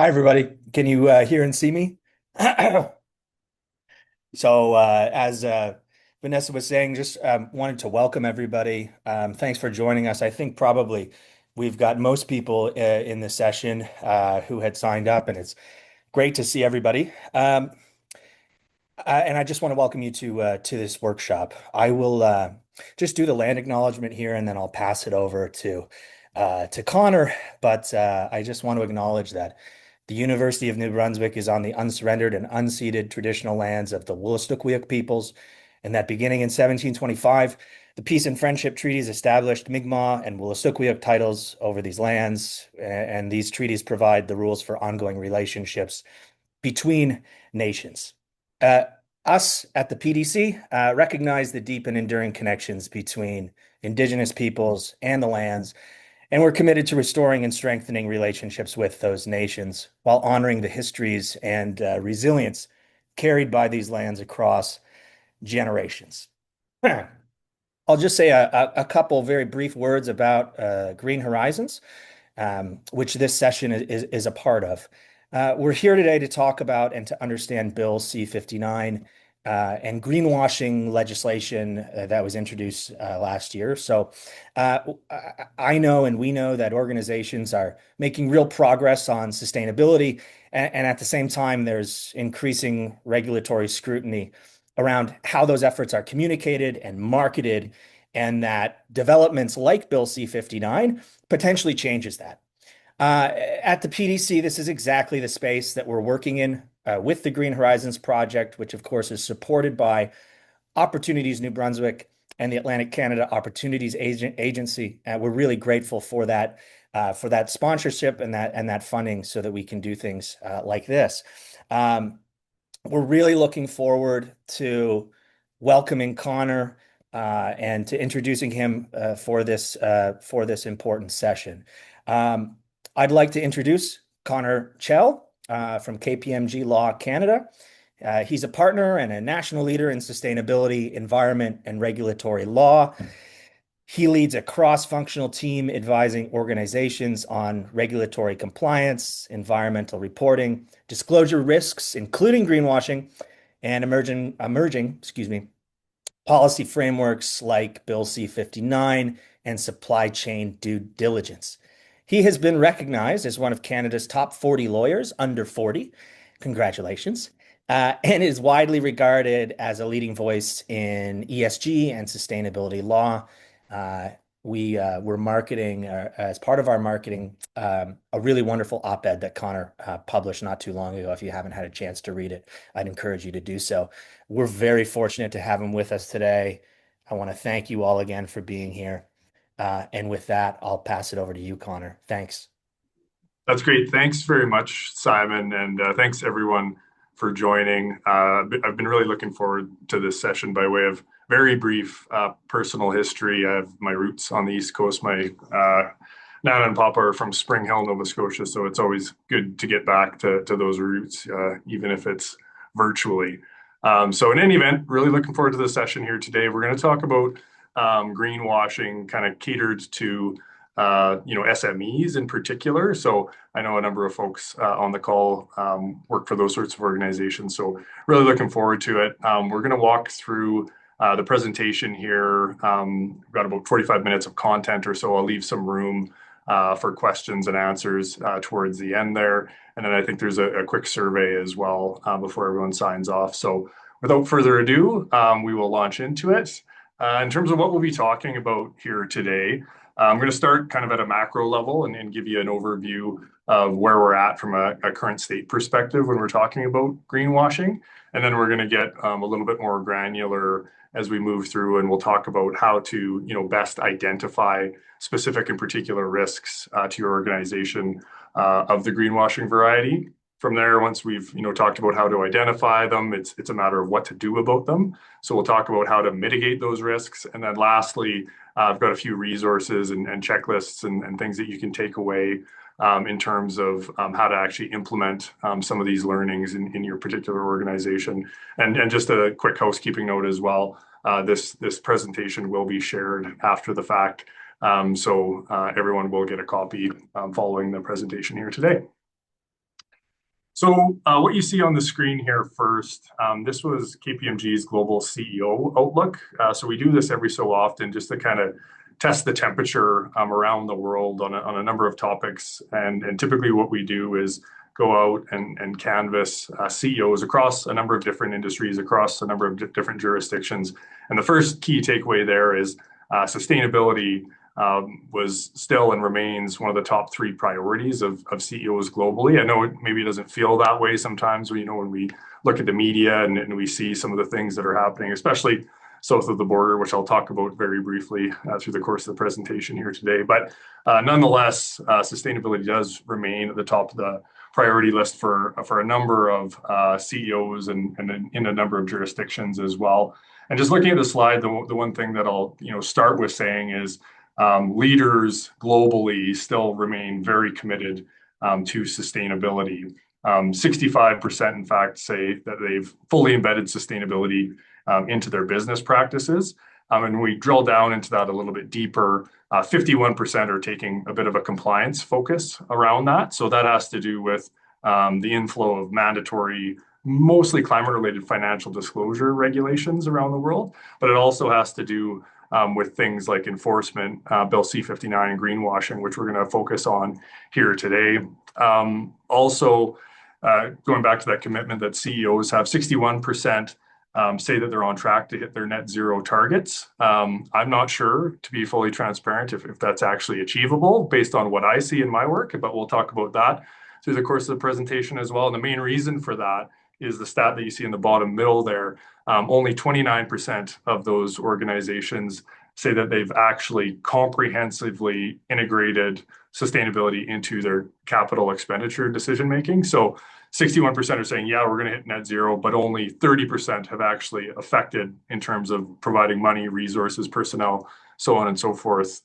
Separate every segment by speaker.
Speaker 1: Hi, everybody. Can you hear and see me? As Vanessa was saying, just wanted to welcome everybody. Thanks for joining us. I think probably we've got most people in the session who had signed up, and it's great to see everybody. And I just want to welcome you to this workshop. I will just do the land acknowledgement here, and then I'll pass it over to Connor. But I just want to acknowledge that the University of New Brunswick is on the unsurrendered and unceded traditional lands of the Wolastoqiyik peoples, and that beginning in 1725, the peace and friendship treaties established Mi'kmaq and Wolastoqiyik titles over these lands, and these treaties provide the rules for ongoing relationships between nations. Uh, Us at the PDC recognize the deep and enduring connections between Indigenous peoples and the lands, and we're committed to restoring and strengthening relationships with those nations while honoring the histories and resilience carried by these lands across generations. I'll just say a couple very brief words about Green Horizons, which this session is a part of. We're here today to talk about and to understand Bill C-59 and greenwashing legislation that was introduced last year. So uh, I know and we know that organizations are making real progress on sustainability, and at the same time, there's increasing regulatory scrutiny around how those efforts are communicated and marketed, and that developments like Bill C-59 potentially changes that. At the PDC, this is exactly the space that we're working in with the Green Horizons Project, which of course is supported by Opportunities New Brunswick and the Atlantic Canada Opportunities Agency. We're really grateful for that sponsorship and that funding so that we can do things like this. Um, we're really looking forward to welcoming Connor and to introducing him for this important session. Um, I'd like to introduce Conor Chell from KPMG Law Canada. He's a partner and a national leader in sustainability, environment, and regulatory law. He leads a cross-functional team advising organizations on regulatory compliance, environmental reporting, disclosure risks, including greenwashing, and emerging policy frameworks like Bill C-59 and supply chain due diligence. He has been recognized as one of Canada's top 40 lawyers under 40. Congratulations. And is widely regarded as a leading voice in ESG and sustainability law. Uh, we're marketing, as part of our marketing, a really wonderful op-ed that Connor published not too long ago. If you haven't had a chance to read it, I'd encourage you to do so. We're very fortunate to have him with us today. I want to thank you all again for being here. And with that, I'll pass it over to you, Connor. Thanks.
Speaker 2: That's great. Thanks very much, Simon, and thanks everyone for joining. I've been really looking forward to this session by way of very brief personal history. I have my roots on the East Coast. My Nana and Papa are from Spring Hill, Nova Scotia, so it's always good to get back to those roots, even if it's virtually. So in any event, really looking forward to the session here today. We're going to talk about greenwashing, kind of catered to SMEs in particular. So I know a number of folks on the call work for those sorts of organizations. So really looking forward to it. We're going to walk through the presentation here. We've got about 45 minutes of content or so. I'll leave some room for questions and answers towards the end there. And then I think there's a quick survey as well before everyone signs off. So without further ado, we will launch into it. In terms of what we'll be talking about here today, I'm going to start kind of at a macro level and give you an overview of where we're at from a current state perspective when we're talking about greenwashing. And then we're going to get a little bit more granular as we move through, and we'll talk about how to, best identify specific and particular risks to your organization of the greenwashing variety. From there, once we've talked about how to identify them, it's a matter of what to do about them. So we'll talk about how to mitigate those risks, and then lastly, I've got a few resources and checklists and things that you can take away in terms of how to actually implement some of these learnings in your particular organization. And just a quick housekeeping note as well, this presentation will be shared after the fact, so everyone will get a copy following the presentation here today. What you see on the screen here first, this was KPMG's global CEO outlook. So we do this every so often just to kind of test the temperature around the world on a number of topics. And typically what we do is go out and canvass CEOs across a number of different industries, across a number of different jurisdictions. And the first key takeaway there is sustainability was still and remains one of the top three priorities of CEOs globally. I know maybe it doesn't feel that way sometimes when we look at the media and we see some of the things that are happening, especially south of the border, which I'll talk about very briefly through the course of the presentation here today. But nonetheless, sustainability does remain at the top of the priority list for a number of CEOs and in a number of jurisdictions as well. And just looking at the slide, the one thing that I'll start with saying is leaders globally still remain very committed to sustainability. 65%, in fact, say that they've fully embedded sustainability into their business practices. And we drill down into that a little bit deeper. 51% are taking a bit of a compliance focus around that. So that has to do with the inflow of mandatory, mostly climate-related financial disclosure regulations around the world. But it also has to do with things like enforcement, Bill C-59 and greenwashing, which we're going to focus on here today. Also, going back to that commitment that CEOs have, 61% say that they're on track to hit their net zero targets. I'm not sure, to be fully transparent, if that's actually achievable based on what I see in my work, but we'll talk about that through the course of the presentation as well. And the main reason for that is the stat that you see in the bottom middle there. Only 29% of those organizations say that they've actually comprehensively integrated sustainability into their capital expenditure decision making. So 61% are saying, yeah, we're going to hit net zero, but only 30% have actually affected in terms of providing money, resources, personnel, so on and so forth,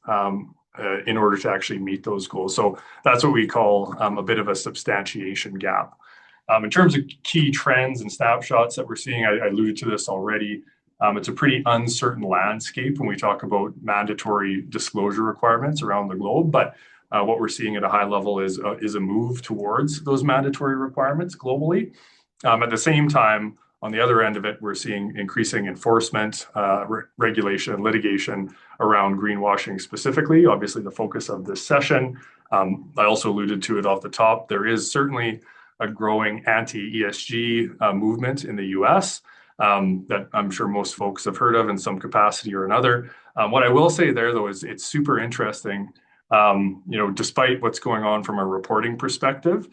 Speaker 2: in order to actually meet those goals. So that's what we call a bit of a substantiation gap. In terms of key trends and snapshots that we're seeing, I alluded to this already. It's a pretty uncertain landscape when we talk about mandatory disclosure requirements around the globe. But what we're seeing at a high level is a move towards those mandatory requirements globally. At the same time, on the other end of it, we're seeing increasing enforcement, regulation, and litigation around greenwashing specifically, obviously the focus of this session. I also alluded to it off the top. There is certainly a growing anti-ESG movement in the US that I'm sure most folks have heard of in some capacity or another. What I will say there, though, is it's super interesting. Despite what's going on from a reporting perspective,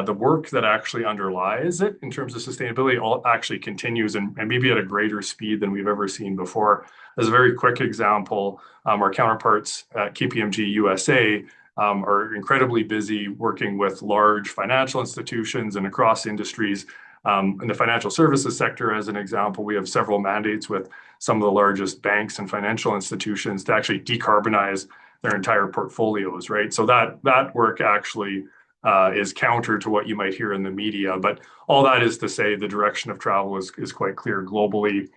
Speaker 2: the work that actually underlies it in terms of sustainability all actually continues and maybe at a greater speed than we've ever seen before. As a very quick example, our counterparts at KPMG USA are incredibly busy working with large financial institutions and across industries. In the financial services sector, as an example, we have several mandates with some of the largest banks and financial institutions to actually decarbonize their entire portfolios, right? So that work actually is counter to what you might hear in the media. But all that is to say the direction of travel is quite clear globally.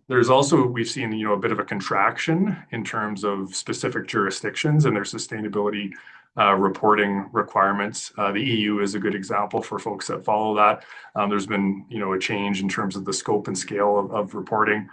Speaker 2: There's also, we've seen, a bit of a contraction in terms of specific jurisdictions and their sustainability reporting requirements. The EU is a good example for folks that follow that. There's been, a change in terms of the scope and scale of reporting.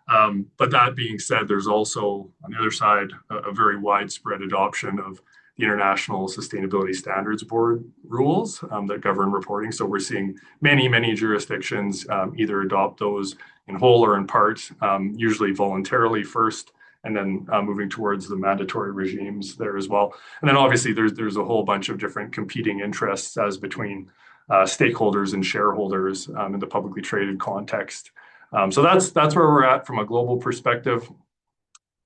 Speaker 2: But that being said, there's also, on the other side, a very widespread adoption of the International Sustainability Standards Board rules that govern reporting. So we're seeing many, many jurisdictions either adopt those in whole or in part, usually voluntarily first, and then moving towards the mandatory regimes there as well. And then obviously there's a whole bunch of different competing interests as between stakeholders and shareholders in the publicly traded context. So that's where we're at from a global perspective.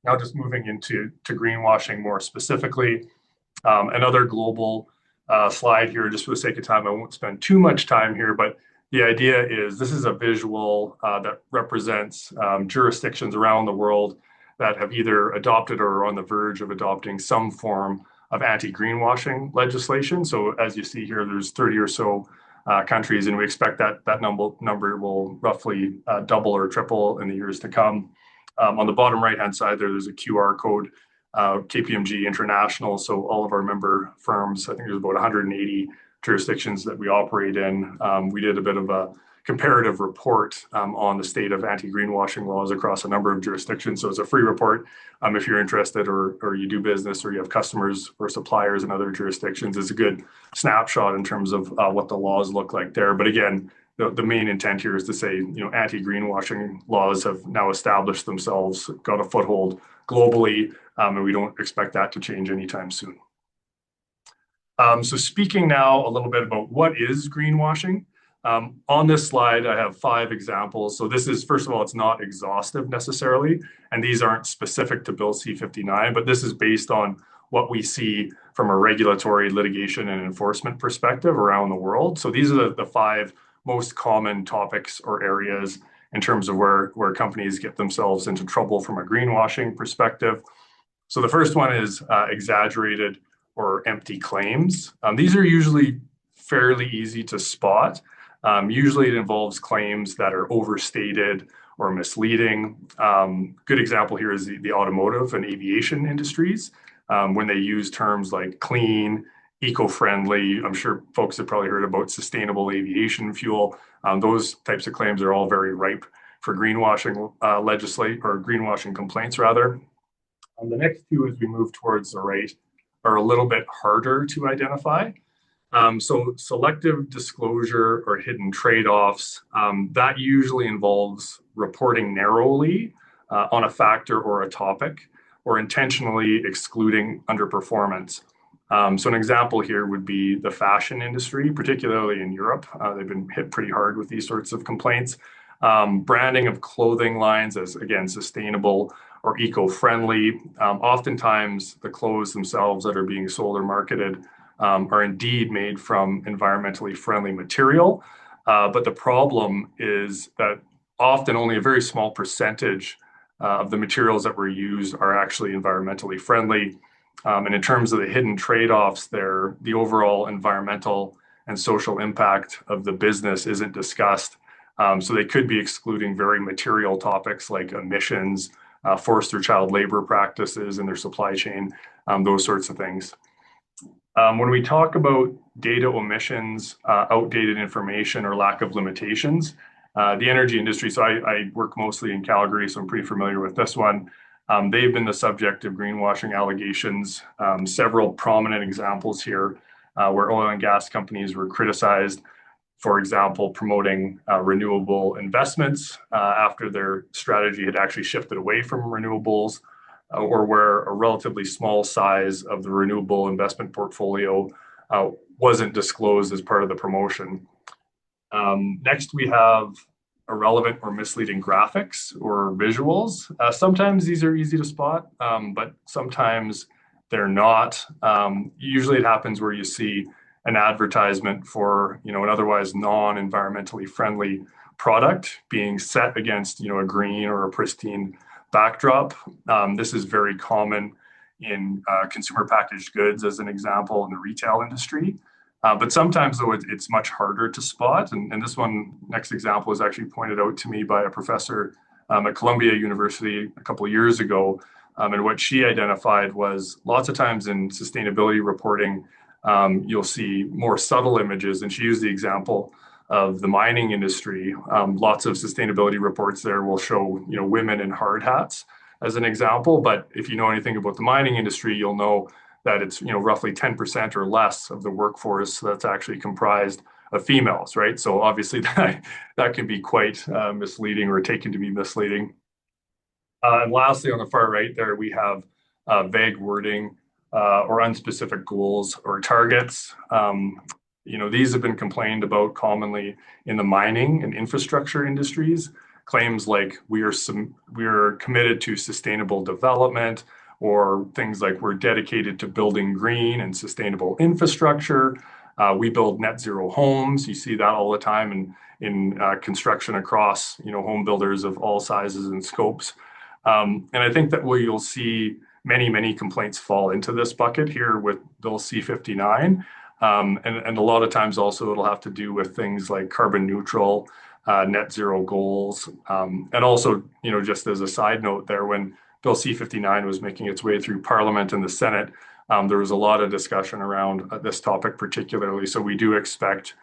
Speaker 2: Now just moving into greenwashing more specifically. Another global slide here, just for the sake of time, I won't spend too much time here, but the idea is this is a visual that represents jurisdictions around the world that have either adopted or are on the verge of adopting some form of anti-greenwashing legislation. So as you see here, there's 30 or so countries, and we expect that number will roughly double or triple in the years to come. On the bottom right-hand side there's a QR code, KPMG International. So all of our member firms, I think there's about 180 jurisdictions that we operate in. We did a bit of a comparative report on the state of anti-greenwashing laws across a number of jurisdictions. So it's a free report if you're interested, or you do business, or you have customers or suppliers in other jurisdictions. It's a good snapshot in terms of what the laws look like there. But again, the main intent here is to say, anti-greenwashing laws have now established themselves, got a foothold globally, and we don't expect that to change anytime soon. So speaking now a little bit about what is greenwashing. On this slide, I have 5 examples. So this is, first of all, it's not exhaustive necessarily, and these aren't specific to Bill C-59, but this is based on what we see from a regulatory, litigation, and enforcement perspective around the world. So these are the 5 most common topics or areas in terms of where companies get themselves into trouble from a greenwashing perspective. So the first one is exaggerated or empty claims. These are usually fairly easy to spot. Usually it involves claims that are overstated or misleading. Good example here is the automotive and aviation industries, when they use terms like clean, eco-friendly. I'm sure folks have probably heard about sustainable aviation fuel. Those types of claims are all very ripe for greenwashing or greenwashing complaints rather. The next 2, as we move towards the right, are a little bit harder to identify. So selective disclosure or hidden trade-offs, that usually involves reporting narrowly on a factor or a topic, or intentionally excluding underperformance. So an example here would be the fashion industry, particularly in Europe. They've been hit pretty hard with these sorts of complaints. Branding of clothing lines as, again, sustainable or eco-friendly. Oftentimes, the clothes themselves that are being sold or marketed are indeed made from environmentally friendly material. But the problem is that often only a very small percentage of the materials that were used are actually environmentally friendly. And in terms of the hidden trade-offs there, the overall environmental and social impact of the business isn't discussed. So they could be excluding very material topics like emissions, forced or child labor practices in their supply chain, those sorts of things. When we talk about data omissions, outdated information, or lack of limitations, the energy industry, so I work mostly in Calgary, so I'm pretty familiar with this one. They've been the subject of greenwashing allegations. Several prominent examples here where oil and gas companies were criticized, for example, promoting renewable investments after their strategy had actually shifted away from renewables, or where a relatively small size of the renewable investment portfolio wasn't disclosed as part of the promotion. Next, we have irrelevant or misleading graphics or visuals. Sometimes these are easy to spot, but sometimes they're not. Usually it happens where you see an advertisement for an otherwise non-environmentally friendly product being set against a green or a pristine backdrop. This is very common in consumer packaged goods, as an example, in the retail industry. But sometimes, though, it's much harder to spot. And this next example was actually pointed out to me by a professor at Columbia University a couple of years ago. And what she identified was lots of times in sustainability reporting, you'll see more subtle images. And she used the example of the mining industry. Lots of sustainability reports there will show, women in hard hats as an example. But if you know anything about the mining industry, you'll know that it's, roughly 10% or less of the workforce that's actually comprised of females, right? So obviously that can be quite misleading, or taken to be misleading. And lastly, on the far right there, we have vague wording or unspecific goals or targets. These have been complained about commonly in the mining and infrastructure industries. Claims like we are committed to sustainable development, or things like we're dedicated to building green and sustainable infrastructure. We build net zero homes. You see that all the time in construction across home builders of all sizes and scopes. And I think that you'll see many complaints fall into this bucket here with Bill C-59. And a lot of times also it'll have to do with things like carbon neutral, net zero goals. And also, just as a side note there, when Bill C-59 was making its way through Parliament and the Senate, There was a lot of discussion around this topic particularly. So we do expect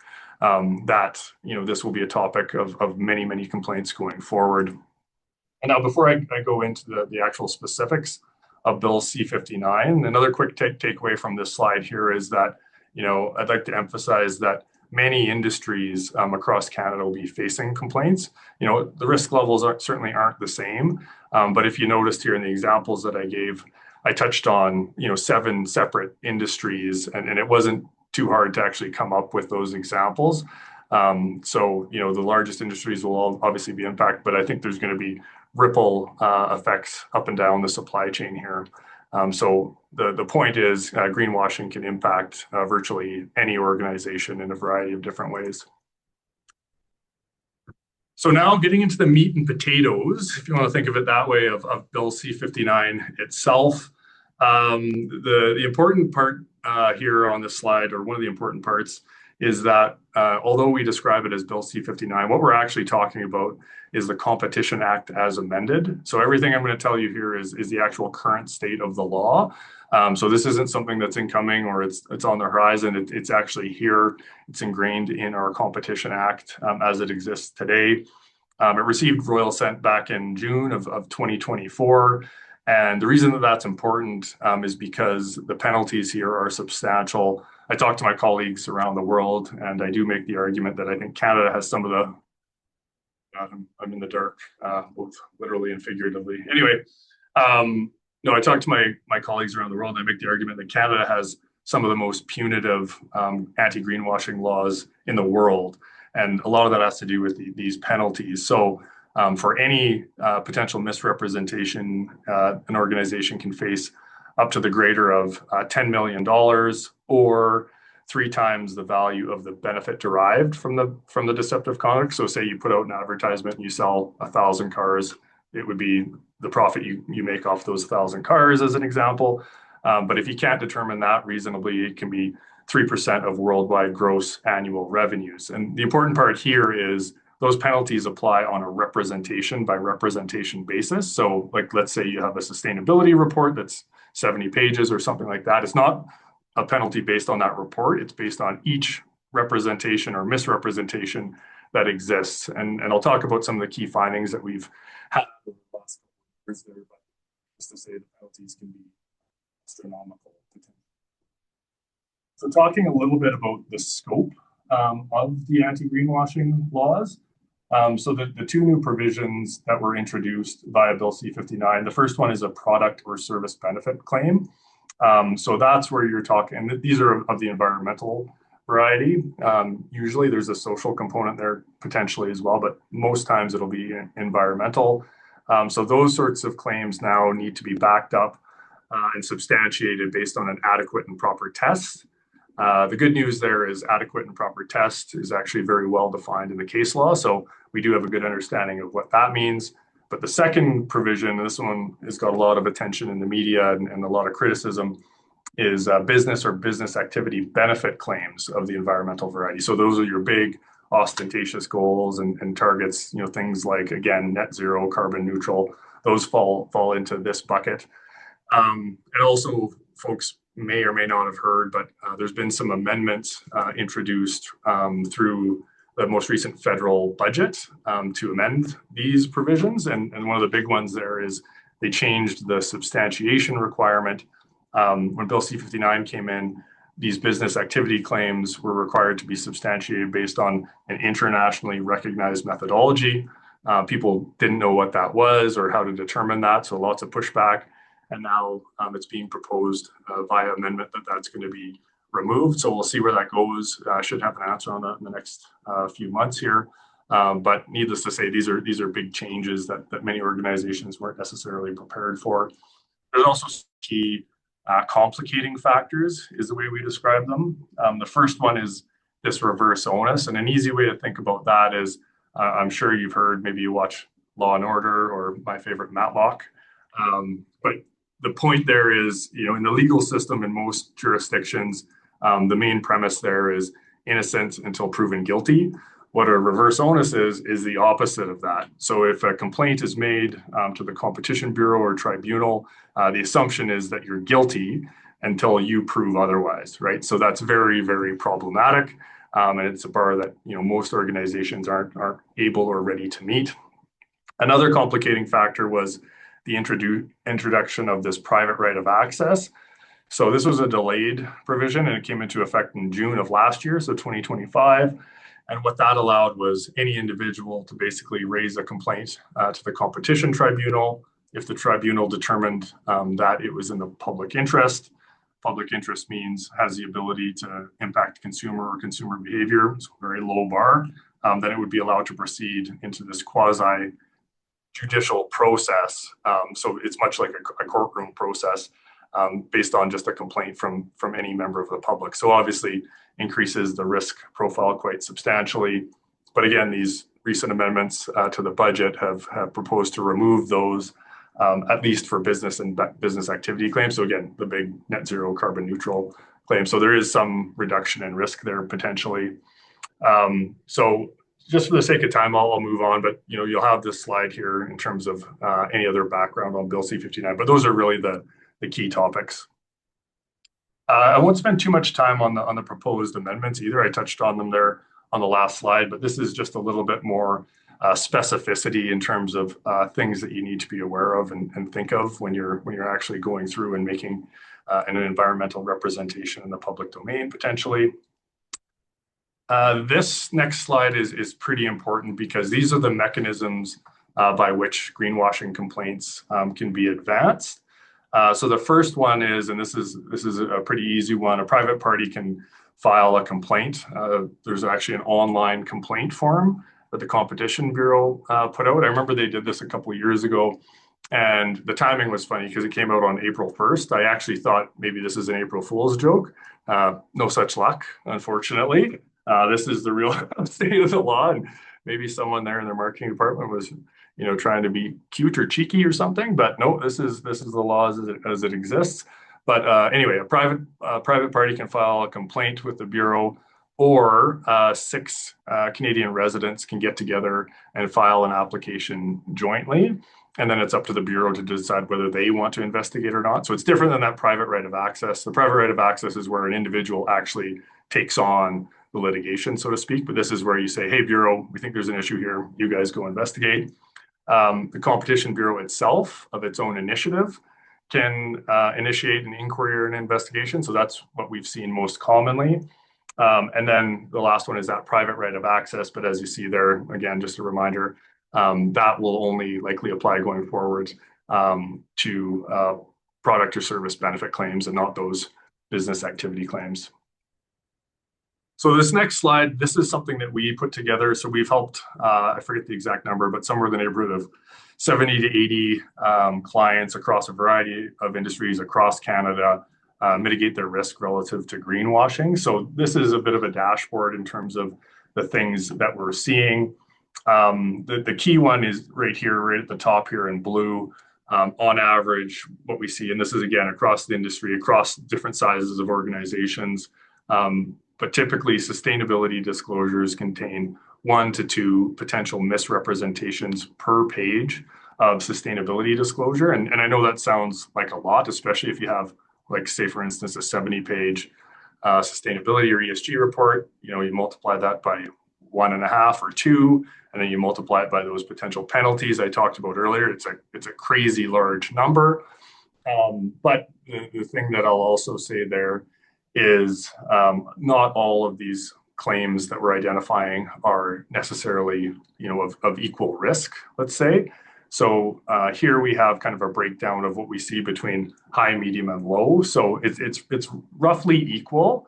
Speaker 2: that this will be a topic of many, many complaints going forward. And now, before I go into the actual specifics of Bill C-59, another quick takeaway from this slide here is that I'd like to emphasize that many industries across Canada will be facing complaints. The risk levels certainly aren't the same, but if you noticed here in the examples that I gave, I touched on 7 separate industries, and it wasn't too hard to actually come up with those examples. So the largest industries will all obviously be impacted, but I think there's going to be ripple effects up and down the supply chain here. So the point is greenwashing can impact virtually any organization in a variety of different ways. So now getting into the meat and potatoes, if you want to think of it that way, of Bill C-59 itself. The important part here on this slide, or one of the important parts, is that although we describe it as Bill C-59, what we're actually talking about is the Competition Act as amended. So everything I'm going to tell you here is the actual current state of the law. So this isn't something that's incoming or it's on the horizon. It's actually here. It's ingrained in our Competition Act as it exists today. It received royal assent back in June of 2024. And the reason that that's important is because the penalties here are substantial. I talk to my colleagues around the world, and I do make the argument that I think Canada has some of the, I'm in the dark, both literally and figuratively. Anyway, no, I talk to my colleagues around the world, and I make the argument that Canada has some of the most punitive anti-greenwashing laws in the world. And a lot of that has to do with these penalties. So for any potential misrepresentation, an organization can face up to the greater of $10 million or 3 times the value of the benefit derived from the deceptive conduct. So say you put out an advertisement and you sell 1,000 cars, it would be the profit you make off those 1,000 cars as an example. But if you can't determine that reasonably, it can be 3% of worldwide gross annual revenues. And the important part here is those penalties apply on a representation by representation basis. So like, let's say you have a sustainability report that's 70 pages or something like that. It's not a penalty based on that report. It's based on each representation or misrepresentation that exists. And I'll talk about some of the key findings that we've had over the last couple of years there, but just to say the penalties can be astronomical. So talking a little bit about the scope of the anti-greenwashing laws. So the 2 new provisions that were introduced via Bill C-59, the first one is a product or service benefit claim. So that's where you're talking, and these are of the environmental variety. Usually there's a social component there potentially as well, but most times it'll be environmental. So those sorts of claims now need to be backed up and substantiated based on an adequate and proper test. The good news there is adequate and proper test is actually very well defined in the case law. So we do have a good understanding of what that means. But the second provision, this one has got a lot of attention in the media and a lot of criticism, is business or business activity benefit claims of the environmental variety. So those are your big ostentatious goals and targets, things like, again, net zero, carbon neutral. Those fall into this bucket. And also, folks may or may not have heard, but there's been some amendments introduced through the most recent federal budget to amend these provisions. And one of the big ones there is they changed the substantiation requirement. When Bill C-59 came in, these business activity claims were required to be substantiated based on an internationally recognized methodology. People didn't know what that was or how to determine that, so lots of pushback. And now it's being proposed via amendment that's going to be removed. So we'll see where that goes. I should have an answer on that in the next few months here. But needless to say, these are big changes that many organizations weren't necessarily prepared for. There's also key complicating factors, is the way we describe them. The first one is this reverse onus. And an easy way to think about that is, I'm sure you've heard, maybe you watch Law and Order or my favorite, Matlock. But the point there is, in the legal system in most jurisdictions, the main premise there is innocent until proven guilty. What a reverse onus is the opposite of that. So if a complaint is made to the Competition Bureau or tribunal, the assumption is that you're guilty. until you prove otherwise, right? So that's very, very problematic. And it's a bar that most organizations aren't able or ready to meet. Another complicating factor was the introduction of this private right of access. So this was a delayed provision and it came into effect in June of last year, so 2025. And what that allowed was any individual to basically raise a complaint to the competition tribunal if the tribunal determined that it was in the public interest. Public interest means has the ability to impact consumer or consumer behavior, so very low bar, then it would be allowed to proceed into this quasi judicial process. So it's much like a courtroom process based on just a complaint from any member of the public. So obviously increases the risk profile quite substantially. But again, these recent amendments to the budget have proposed to remove those, at least for business and business activity claims. So again, the big net zero carbon neutral claim. So there is some reduction in risk there potentially. So just for the sake of time, I'll move on, but you'll have this slide here in terms of any other background on Bill C-59, but those are really the key topics. I won't spend too much time on the proposed amendments either. I touched on them there on the last slide, but this is just a little bit more specificity in terms of things that you need to be aware of and think of when you're actually going through and making an environmental representation in the public domain potentially. This next slide is pretty important because these are the mechanisms by which greenwashing complaints can be advanced. So the first one is, and this is a pretty easy one, a private party can file a complaint. There's actually an online complaint form that the Competition Bureau put out. I remember they did this a couple of years ago, and the timing was funny because it came out on April 1st. I actually thought maybe this is an April Fool's joke. No such luck, unfortunately. This is the real state of the law, and maybe someone there in their marketing department was, trying to be cute or cheeky or something. But no, this is the law as it exists. But anyway, a private party can file a complaint with the bureau, or 6 Canadian residents can get together and file an application jointly. And then it's up to the bureau to decide whether they want to investigate or not. So it's different than that private right of access. The private right of access is where an individual actually takes on the litigation, so to speak. But this is where you say, hey, bureau, we think there's an issue here. You guys go investigate. The Competition Bureau itself, of its own initiative, can initiate an inquiry or an investigation. So that's what we've seen most commonly. And then the last one is that private right of access. But as you see there, again, just a reminder, that will only likely apply going forward to product or service benefit claims and not those business activity claims. So this next slide, this is something that we put together. So we've helped, I forget the exact number, but somewhere in the neighborhood of 70 to 80 clients across a variety of industries across Canada mitigate their risk relative to greenwashing. So this is a bit of a dashboard in terms of the things that we're seeing. The key one is right here, right at the top here in blue. On average, what we see, and this is again across the industry, across different sizes of organizations, but typically sustainability disclosures contain 1 to 2 potential misrepresentations per page of sustainability disclosure. And I know that sounds like a lot, especially if you have, like, say, for instance, a 70-page sustainability or ESG report. You multiply that by 1.5 or 2, and then you multiply it by those potential penalties I talked about earlier. It's a crazy large number. But the thing that I'll also say there is not all of these claims that we're identifying are necessarily, of equal risk, let's say. So here we have kind of a breakdown of what we see between high, medium, and low. So it's roughly equal.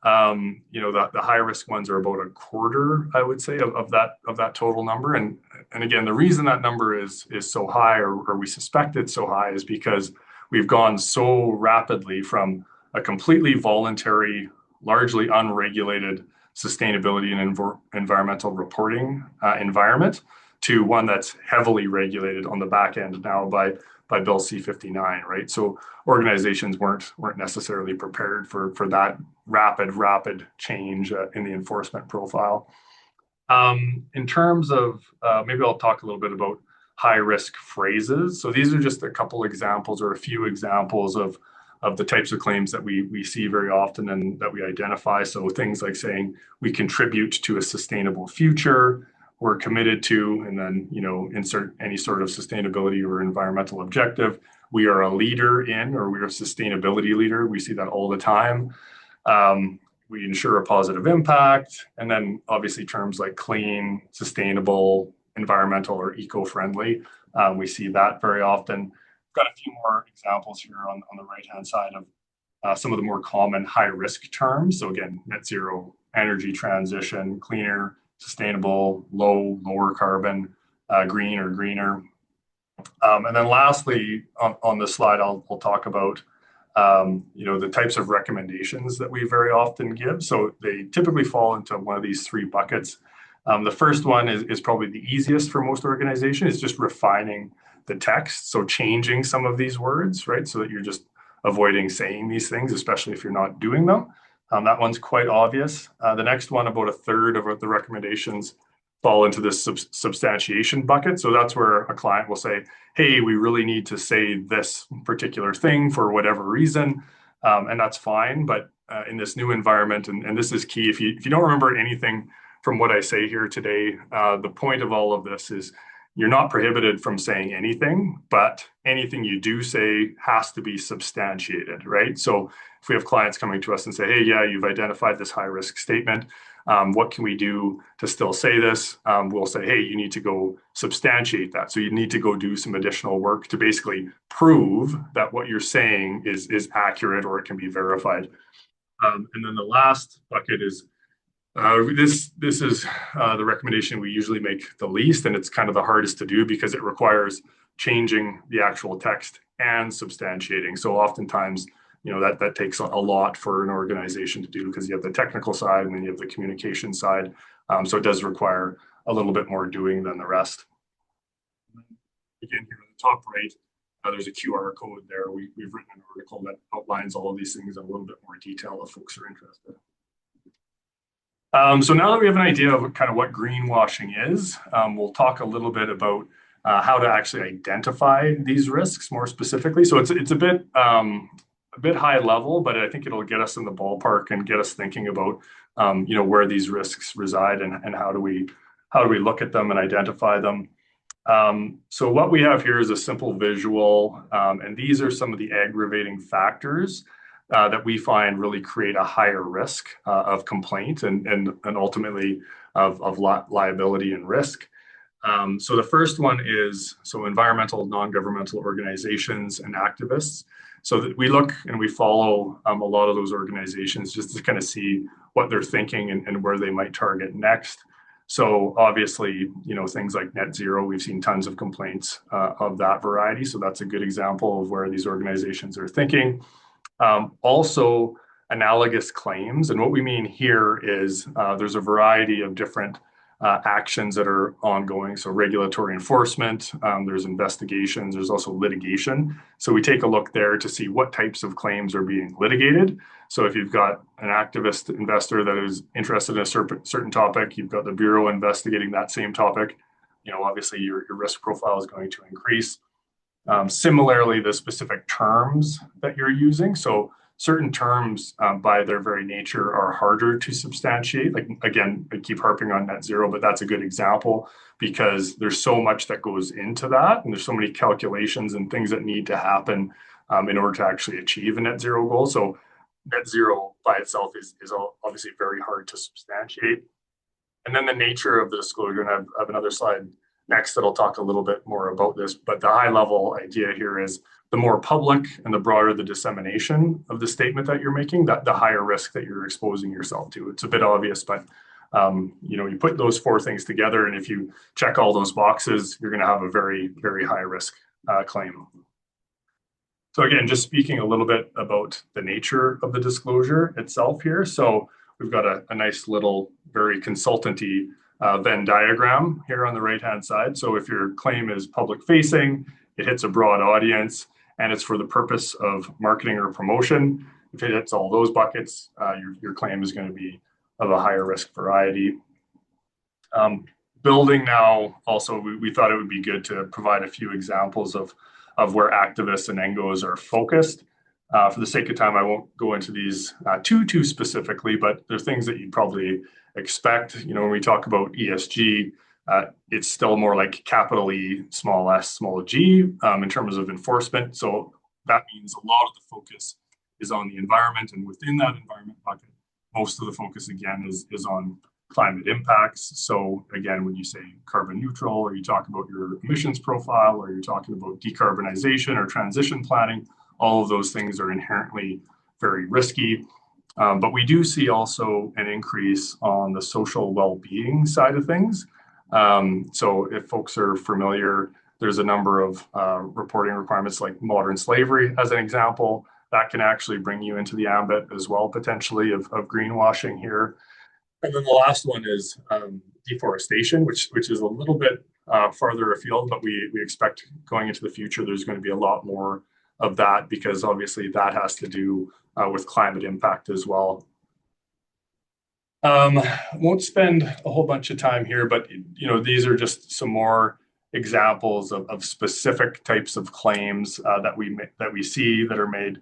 Speaker 2: The high risk ones are about a quarter, I would say, of that total number. And again, the reason that number is so high, or we suspect it's so high, is because we've gone so rapidly from a completely voluntary, largely unregulated sustainability and environmental reporting environment to one that's heavily regulated on the back end now by Bill C-59, right? So organizations weren't necessarily prepared for that rapid change in the enforcement profile. In terms of, maybe I'll talk a little bit about high risk phrases. So these are just a couple examples or a few examples of of the types of claims that we see very often and that we identify. So things like saying we contribute to a sustainable future, we're committed to, and then, insert any sort of sustainability or environmental objective. We are a leader in, or we are a sustainability leader. We see that all the time. We ensure a positive impact. And then obviously terms like clean, sustainable, environmental, or eco-friendly. We see that very often. Got a few more examples here on the right-hand side of some of the more common high-risk terms. So again, net zero, energy transition, cleaner, sustainable, lower carbon, green or greener. And then lastly, on this slide, I'll talk about the types of recommendations that we very often give. So they typically fall into one of these three buckets. The first one is probably the easiest for most organizations. It's just refining the text, so changing some of these words, right? So that you're just avoiding saying these things, especially if you're not doing them. That one's quite obvious. The next one, about a third of the recommendations fall into this substantiation bucket. So that's where a client will say, hey, we really need to say this particular thing for whatever reason. And that's fine. But in this new environment, and this is key, if you don't remember anything from what I say here today, the point of all of this is you're not prohibited from saying anything, but anything you do say has to be substantiated, right? So if we have clients coming to us and say, hey, yeah, you've identified this high risk statement, what can we do to still say this? We'll say, hey, you need to go substantiate that. So you need to go do some additional work to basically prove that what you're saying is accurate or it can be verified. And then the last bucket is this is the recommendation we usually make the least, and it's kind of the hardest to do because it requires changing the actual text and substantiating. So oftentimes, that takes a lot for an organization to do because you have the technical side and then you have the communication side. So it does require a little bit more doing than the rest. Again, here on the top right, there's a QR code there. We've written an article that outlines all of these things in a little bit more detail if folks are interested. So now that we have an idea of kind of what greenwashing is, we'll talk a little bit about how to actually identify these risks more specifically. So it's a bit high level, but I think it'll get us in the ballpark and get us thinking about where these risks reside and how do we look at them and identify them. So what we have here is a simple visual, and these are some of the aggravating factors that we find really create a higher risk of complaint and ultimately of liability and risk. So the first one is environmental non-governmental organizations and activists. So that we look and we follow a lot of those organizations just to kind of see what they're thinking and where they might target next. So obviously, things like net zero, we've seen tons of complaints of that variety. So that's a good example of where these organizations are thinking. Also, analogous claims. And what we mean here is there's a variety of different actions that are ongoing. So regulatory enforcement, there's investigations, there's also litigation. So we take a look there to see what types of claims are being litigated. So if you've got an activist investor that is interested in a certain topic, you've got the Bureau investigating that same topic, obviously your risk profile is going to increase. Similarly, the specific terms that you're using. So certain terms by their very nature are harder to substantiate. Like, again, I keep harping on net zero, but that's a good example because there's so much that goes into that. And there's so many calculations and things that need to happen in order to actually achieve a net zero goal. So net zero by itself is obviously very hard to substantiate. And then the nature of the disclosure, and I have another slide next that'll talk a little bit more about this, but the high level idea here is the more public and the broader the dissemination of the statement that you're making, the higher risk that you're exposing yourself to. It's a bit obvious, but you put those four things together, and if you check all those boxes, you're going to have a very, very high risk claim. So again, just speaking a little bit about the nature of the disclosure itself here. So we've got a nice little, very consultanty Venn diagram here on the right-hand side. So if your claim is public facing, it hits a broad audience, and it's for the purpose of marketing or promotion. If it hits all those buckets, your claim is going to be of a higher risk variety. Building now, also, we thought it would be good to provide a few examples of where activists and NGOs are focused. For the sake of time, I won't go into these too specifically, but they're things that you'd probably expect. When we talk about ESG, it's still more like capital E, small s, small g in terms of enforcement. So that means a lot of the focus is on the environment, and within that environment bucket, most of the focus again is on climate impacts. So again, when you say carbon neutral, or you talk about your emissions profile, or you're talking about decarbonization or transition planning, all of those things are inherently very risky. But we do see also an increase on the social well-being side of things. So if folks are familiar, there's a number of reporting requirements like modern slavery, as an example, that can actually bring you into the ambit as well, potentially, of greenwashing here. And then the last one is deforestation, which is a little bit farther afield, but we expect going into the future, there's going to be a lot more of that because obviously that has to do with climate impact as well. Won't spend a whole bunch of time here, but these are just some more examples of specific types of claims that we see that are made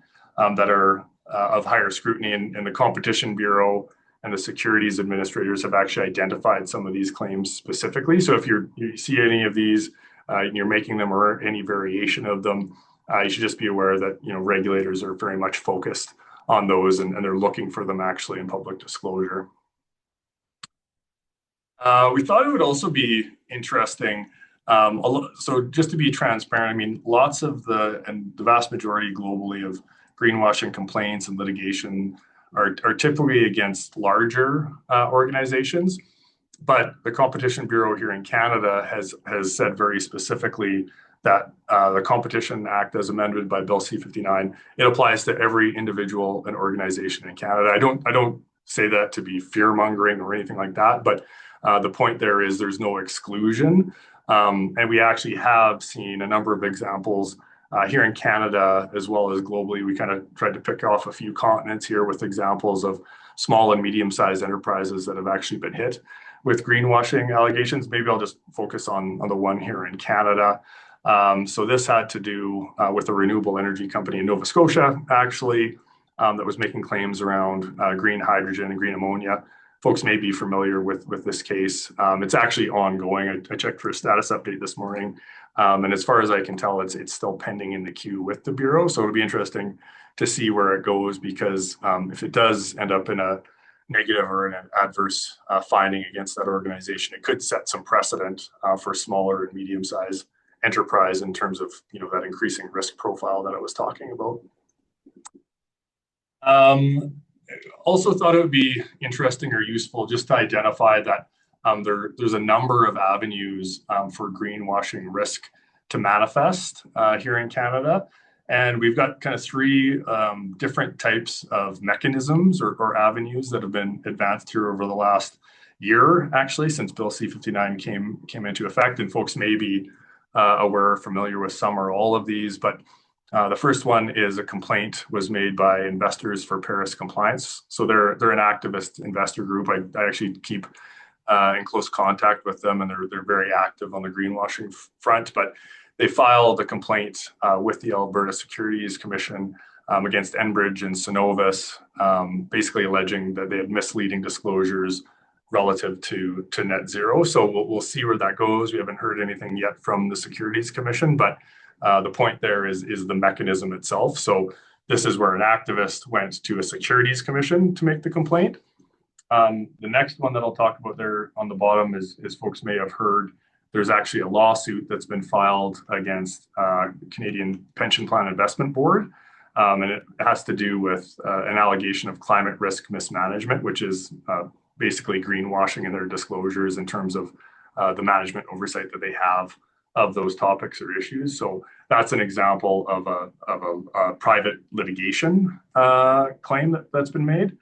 Speaker 2: that are of higher scrutiny, and the Competition Bureau and the securities administrators have actually identified some of these claims specifically. So if you see any of these, you're making them or any variation of them, you should just be aware that regulators are very much focused on those, and they're looking for them actually in public disclosure. We thought it would also be interesting. So just to be transparent, I mean, lots of and the vast majority globally of greenwashing complaints and litigation are typically against larger organizations. But the Competition Bureau here in Canada has said very specifically that the Competition Act, as amended by Bill C-59, it applies to every individual and organization in Canada. I don't say that to be fear-mongering or anything like that, but the point there is there's no exclusion. And we actually have seen a number of examples here in Canada as well as globally. We kind of tried to pick off a few continents here with examples of small and medium-sized enterprises that have actually been hit with greenwashing allegations. Maybe I'll just focus on the one here in Canada. So this had to do with a renewable energy company in Nova Scotia, actually, that was making claims around green hydrogen and green ammonia. Folks may be familiar with this case. It's actually ongoing. I checked for a status update this morning. And as far as I can tell, it's still pending in the queue with the Bureau. So it'll be interesting to see where it goes, because if it does end up in a negative or an adverse finding against that organization, it could set some precedent for smaller and medium-sized enterprise in terms of that increasing risk profile that I was talking about. Also thought it would be interesting or useful just to identify that there's a number of avenues for greenwashing risk to manifest here in Canada. And we've got kind of three different types of mechanisms or avenues that have been advanced here over the last year, actually, since Bill C-59 came into effect. And folks may be aware or familiar with some or all of these, but the first one is a complaint was made by Investors for Paris Compliance. So they're an activist investor group. I actually keep in close contact with them, and they're very active on the greenwashing front. But they filed a complaint with the Alberta Securities Commission against Enbridge and Cenovus, basically alleging that they had misleading disclosures relative to net zero. So we'll see where that goes. We haven't heard anything yet from the Securities Commission, but the point there is the mechanism itself. So this is where an activist went to a Securities Commission to make the complaint. The next one that I'll talk about there on the bottom is folks may have heard, there's actually a lawsuit that's been filed against Canadian Pension Plan Investment Board. And it has to do with an allegation of climate risk mismanagement, which is basically greenwashing in their disclosures in terms of the management oversight that they have of those topics or issues. So that's an example of a private litigation claim that's been made.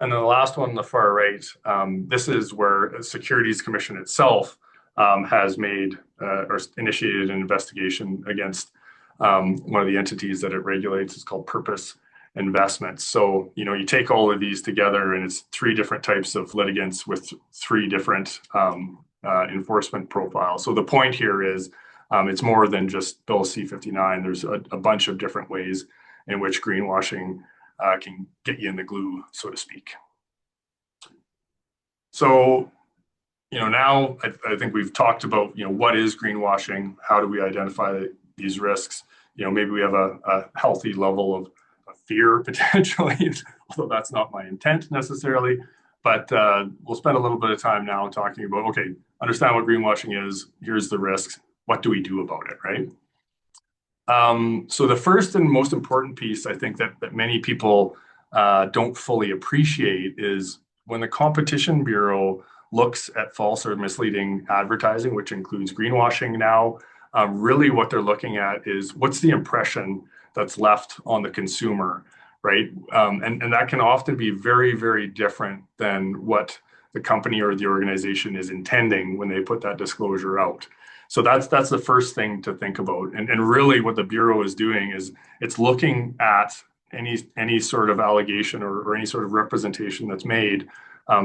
Speaker 2: And then the last one on the far right, this is where the Securities Commission itself has made or initiated an investigation against one of the entities that it regulates. It's called Purpose Investments. So, you take all of these together, and it's three different types of litigants with three different enforcement profiles. So the point here is it's more than just Bill C-59. There's a bunch of different ways in which greenwashing can get you in the glue, so to speak. So, now I think we've talked about, what is greenwashing? How do we identify these risks? Maybe we have a healthy level of fear potentially, although that's not my intent necessarily. But we'll spend a little bit of time now talking about, okay, understand what greenwashing is. Here's the risks. What do we do about it, right? So the first and most important piece I think that many people don't fully appreciate is when the Competition Bureau looks at false or misleading advertising, which includes greenwashing now, really what they're looking at is what's the impression that's left on the consumer, right? And that can often be very, very different than what the company or the organization is intending when they put that disclosure out. So that's the first thing to think about. And really what the Bureau is doing is it's looking at any sort of allegation or any sort of representation that's made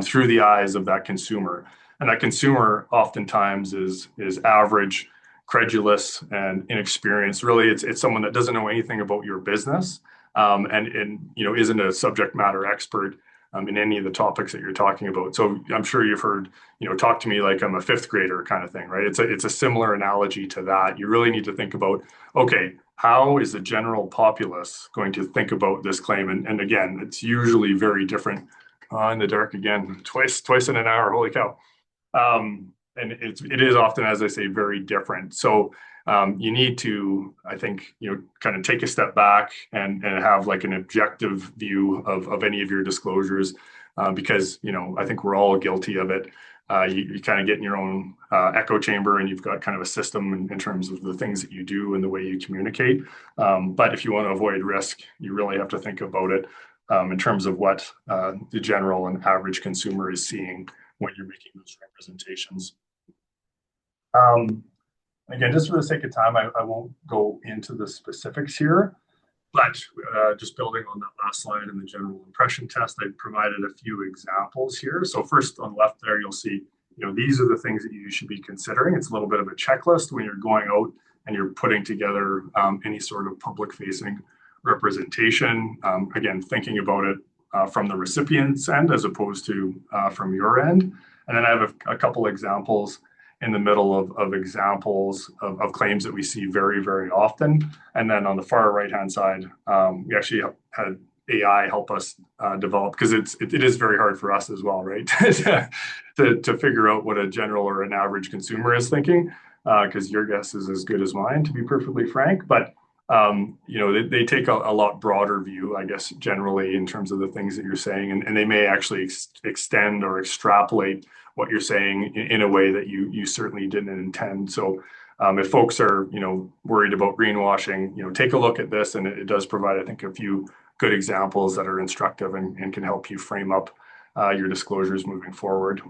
Speaker 2: through the eyes of that consumer. And that consumer oftentimes is average, credulous, and inexperienced. Really, it's someone that doesn't know anything about your business, and isn't a subject matter expert in any of the topics that you're talking about. So I'm sure you've heard, talk to me like I'm a fifth grader kind of thing, right? It's a similar analogy to that. You really need to think about, okay, how is the general populace going to think about this claim? And again, it's usually very different. In the dark again, twice in an hour. Holy cow! And it is often, as I say, very different. So you need to, I think, kind of take a step back and have like an objective view of any of your disclosures, because I think we're all guilty of it. You kind of get in your own echo chamber, and you've got kind of a system in terms of the things that you do and the way you communicate. But if you want to avoid risk, you really have to think about it in terms of what the general and average consumer is seeing when you're making those representations. Again, just for the sake of time, I won't go into the specifics here, but just building on that last slide and the general impression test, I provided a few examples here. So first on the left there, you'll see, these are the things that you should be considering. It's a little bit of a checklist when you're going out and you're putting together any sort of public-facing representation. Again, thinking about it from the recipient's end as opposed to from your end. And then I have a couple examples in the middle of examples of claims that we see very, very often. And then on the far right-hand side, we actually had AI help us develop, because it is very hard for us as well, right? to figure out what a general or an average consumer is thinking, because your guess is as good as mine, to be perfectly frank. But they take a lot broader view, I guess, generally in terms of the things that you're saying, and they may actually extend or extrapolate what you're saying in a way that you certainly didn't intend. So if folks are, worried about greenwashing, take a look at this, and it does provide, I think, a few good examples that are instructive and can help you frame up your disclosures moving forward.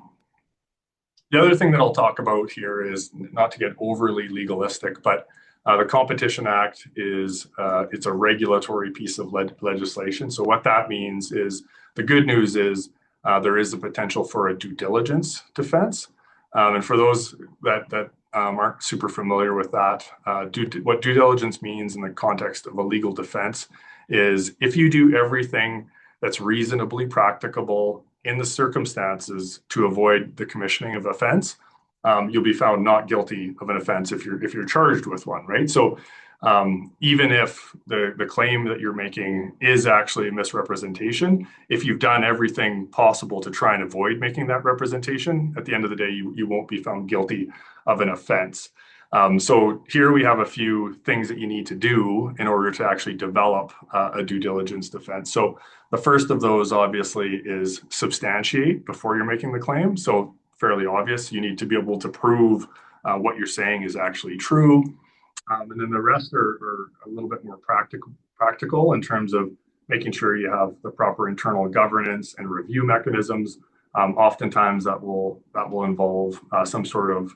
Speaker 2: The other thing that I'll talk about here is not to get overly legalistic, but the Competition Act is it's a regulatory piece of legislation. So what that means is the good news is there is a potential for a due diligence defense. And for those that aren't super familiar with that, what due diligence means in the context of a legal defense is if you do everything that's reasonably practicable in the circumstances to avoid the commissioning of offense, you'll be found not guilty of an offense if you're charged with one, right? So even if the claim that you're making is actually a misrepresentation, if you've done everything possible to try and avoid making that representation, at the end of the day, you won't be found guilty of an offense. So here we have a few things that you need to do in order to actually develop a due diligence defense. So the first of those, obviously, is substantiate before you're making the claim. So fairly obvious, you need to be able to prove what you're saying is actually true. And then the rest are a little bit more practical in terms of making sure you have the proper internal governance and review mechanisms. Oftentimes that will involve some sort of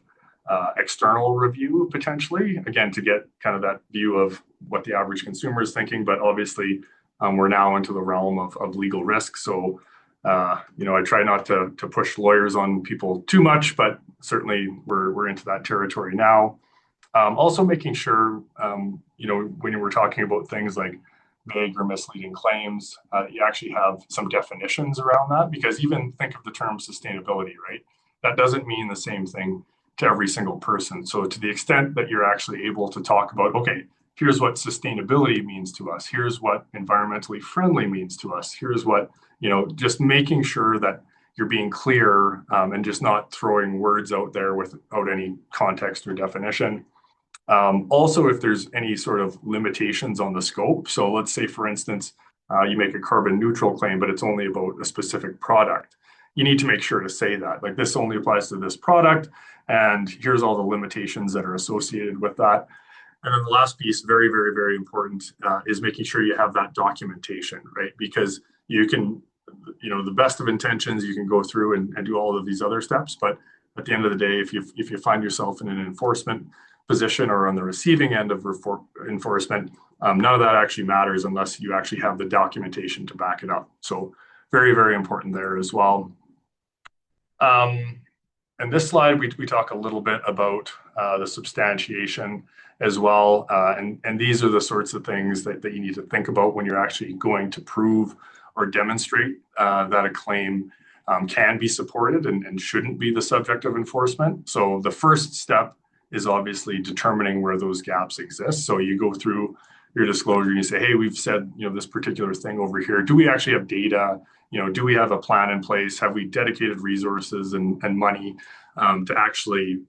Speaker 2: external review potentially, again, to get kind of that view of what the average consumer is thinking. But obviously, we're now into the realm of legal risk. So, I try not to push lawyers on people too much, but certainly we're into that territory now. Also making sure, when we're talking about things like vague or misleading claims. You actually have some definitions around that because even think of the term sustainability, right? That doesn't mean the same thing to every single person. So to the extent that you're actually able to talk about, okay, here's what sustainability means to us. Here's what environmentally friendly means to us. Here's what, just making sure that you're being clear and just not throwing words out there without any context or definition. Also, if there's any sort of limitations on the scope. So let's say, for instance, you make a carbon neutral claim, but it's only about a specific product. You need to make sure to say that, like this only applies to this product, and here's all the limitations that are associated with that. And then the last piece, very, very, very important, is making sure you have that documentation, right? Because you can, the best of intentions, you can go through and do all of these other steps. But at the end of the day, if you find yourself in an enforcement position or on the receiving end of enforcement, none of that actually matters unless you actually have the documentation to back it up. So very, very important there as well. And this slide, we talk a little bit about the substantiation as well. And these are the sorts of things that you need to think about when you're actually going to prove or demonstrate that a claim can be supported and shouldn't be the subject of enforcement. So the first step is obviously determining where those gaps exist. So you go through your disclosure and you say, hey, we've said, this particular thing over here. Do we actually have data? Do we have a plan in place? Have we dedicated resources and money to actually,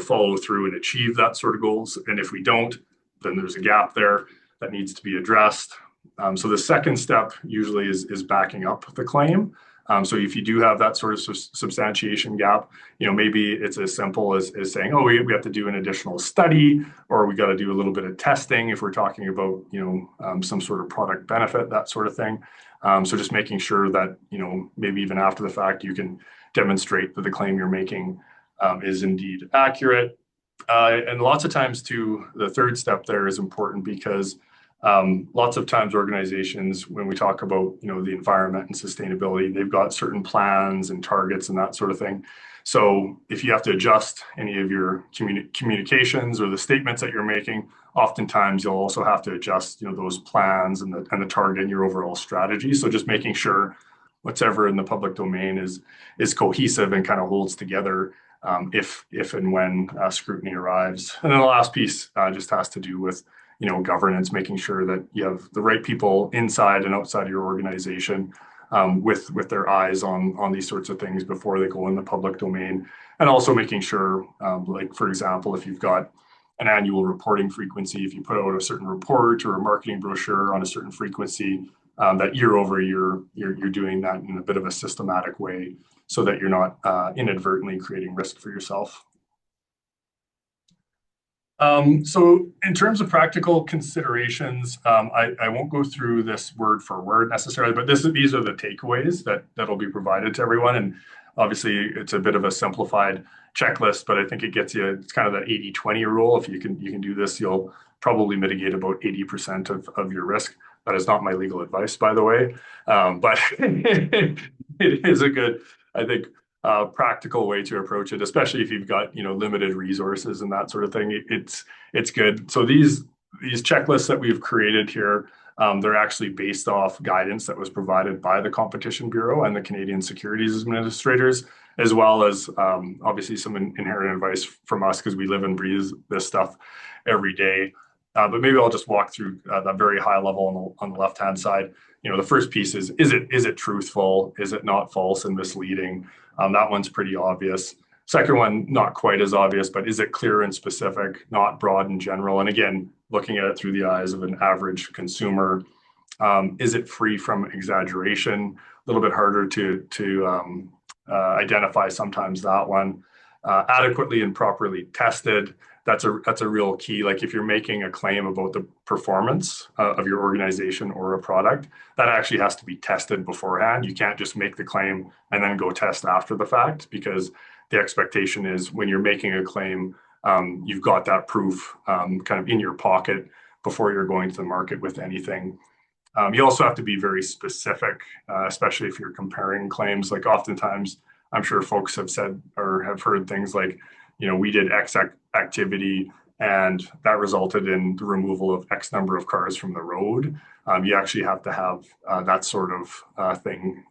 Speaker 2: follow through and achieve that sort of goals? And if we don't, then there's a gap there that needs to be addressed. So the second step usually is backing up the claim. So if you do have that sort of substantiation gap, maybe it's as simple as saying, oh, we have to do an additional study, or we got to do a little bit of testing if we're talking about, some sort of product benefit, that sort of thing. So just making sure that, maybe even after the fact, you can demonstrate that the claim you're making is indeed accurate. And lots of times too, the third step there is important because lots of times organizations, when we talk about, the environment and sustainability, they've got certain plans and targets and that sort of thing. So if you have to adjust any of your communications or the statements that you're making, oftentimes you'll also have to adjust, those plans and the target and your overall strategy. So just making sure whatever in the public domain is cohesive and kind of holds together if and when scrutiny arrives. And then the last piece just has to do with governance, making sure that you have the right people inside and outside of your organization with their eyes on these sorts of things before they go in the public domain. And also making sure, like, for example, if you've got an annual reporting frequency, if you put out a certain report or a marketing brochure on a certain frequency, that year over year, you're doing that in a bit of a systematic way so that you're not inadvertently creating risk for yourself. So in terms of practical considerations, I won't go through this word for word necessarily, but these are the takeaways that'll be provided to everyone. And obviously it's a bit of a simplified checklist, but I think it gets you, it's kind of that 80-20 rule. If you can do this, you'll probably mitigate about 80% of your risk. That is not my legal advice, by the way. But it is a good, I think, practical way to approach it, especially if you've got limited resources and that sort of thing. It's good. So these checklists that we've created here, they're actually based off guidance that was provided by the Competition Bureau and the Canadian Securities Administrators, as well as obviously some inherent advice from us because we live and breathe this stuff every day. But maybe I'll just walk through that very high level on the left-hand side. The first piece is it truthful? Is it not false and misleading? That one's pretty obvious. Second one, not quite as obvious, but is it clear and specific, not broad and general? And again, looking at it through the eyes of an average consumer, is it free from exaggeration? A little bit harder to identify sometimes that one. Adequately and properly tested. That's a real key. Like if you're making a claim about the performance of your organization or a product, that actually has to be tested beforehand. You can't just make the claim and then go test after the fact, because the expectation is when you're making a claim, you've got that proof kind of in your pocket before you're going to the market with anything. You also have to be very specific, especially if you're comparing claims. Like oftentimes, I'm sure folks have said or have heard things like, we did X activity and that resulted in the removal of X number of cars from the road. You actually have to have that sort of thing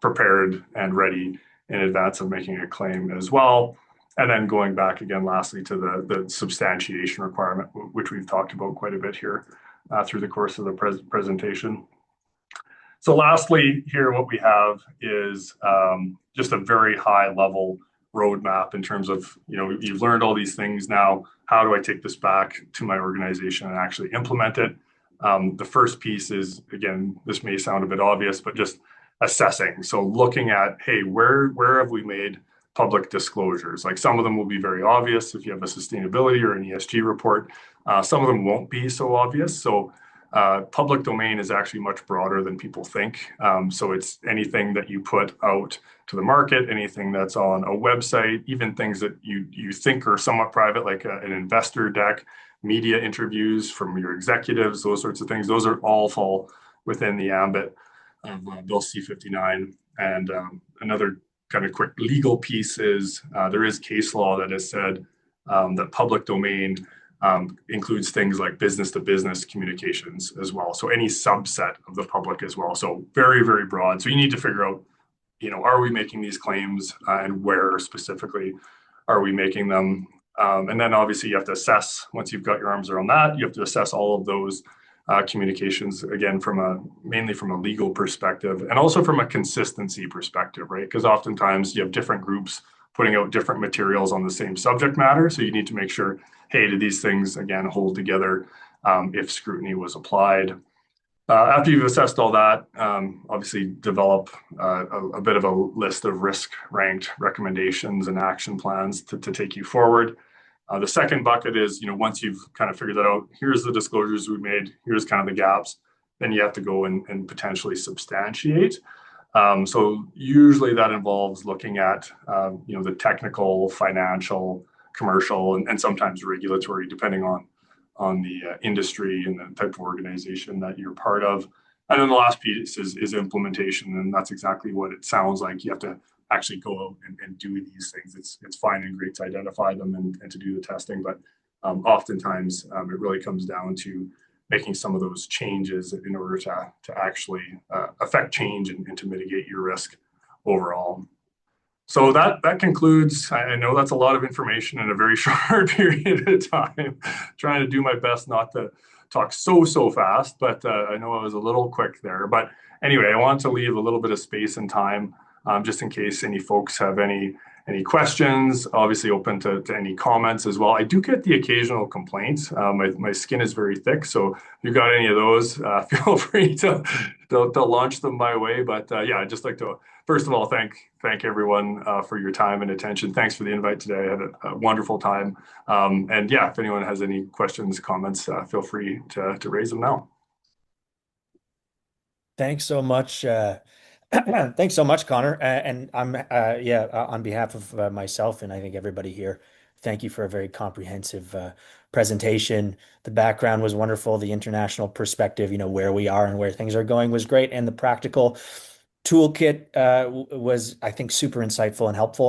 Speaker 2: prepared and ready in advance of making a claim as well. And then going back again, lastly, to the substantiation requirement, which we've talked about quite a bit here through the course of the presentation. So lastly, here what we have is just a very high level roadmap in terms of, you've learned all these things now. How do I take this back to my organization and actually implement it? The first piece is, again, this may sound a bit obvious, but just assessing. So looking at, hey, where have we made public disclosures? Like some of them will be very obvious if you have a sustainability or an ESG report. Some of them won't be so obvious. So public domain is actually much broader than people think. So it's anything that you put out to the market, anything that's on a website, even things that you think are somewhat private, like an investor deck, media interviews from your executives, those sorts of things. Those are all fall within the ambit of Bill C-59. And another kind of quick legal piece is there is case law that has said that public domain includes things like business to business communications as well. So any subset of the public as well. So very, very broad. So you need to figure out, are we making these claims and where specifically are we making them? And then obviously you have to assess, once you've got your arms around that, you have to assess all of those communications, again, mainly from a legal perspective and also from a consistency perspective, right? Because oftentimes you have different groups putting out different materials on the same subject matter. So you need to make sure, hey, do these things, again, hold together if scrutiny was applied? After you've assessed all that, obviously develop a bit of a list of risk ranked recommendations and action plans to take you forward. The second bucket is, once you've kind of figured that out, here's the disclosures we made, here's kind of the gaps, then you have to go and potentially substantiate. So usually that involves looking at, the technical, financial, commercial, and sometimes regulatory, depending on the industry and the type of organization that you're part of. And then the last piece is implementation, and that's exactly what it sounds like. You have to actually go out and do these things. It's fine and great to identify them and to do the testing, but oftentimes it really comes down to making some of those changes in order to actually affect change and to mitigate your risk overall. So that concludes. I know that's a lot of information in a very short period of time. Trying to do my best not to talk so fast, but I know I was a little quick there. But anyway, I want to leave a little bit of space and time just in case any folks have any questions. Obviously open to any comments as well. I do get the occasional complaints. My skin is very thick, so if you got any of those, feel free to launch them my way. But yeah, I'd just like to first of all thank everyone for your time and attention. Thanks for the invite today. I had a wonderful time. And yeah, if anyone has any questions, comments, feel free to raise them now.
Speaker 1: Thanks so much. Thanks so much, Connor. And I'm, on behalf of myself and I think everybody here, thank you for a very comprehensive presentation. The background was wonderful. The international perspective, where we are and where things are going was great. And the practical toolkit was, I think, super insightful and helpful.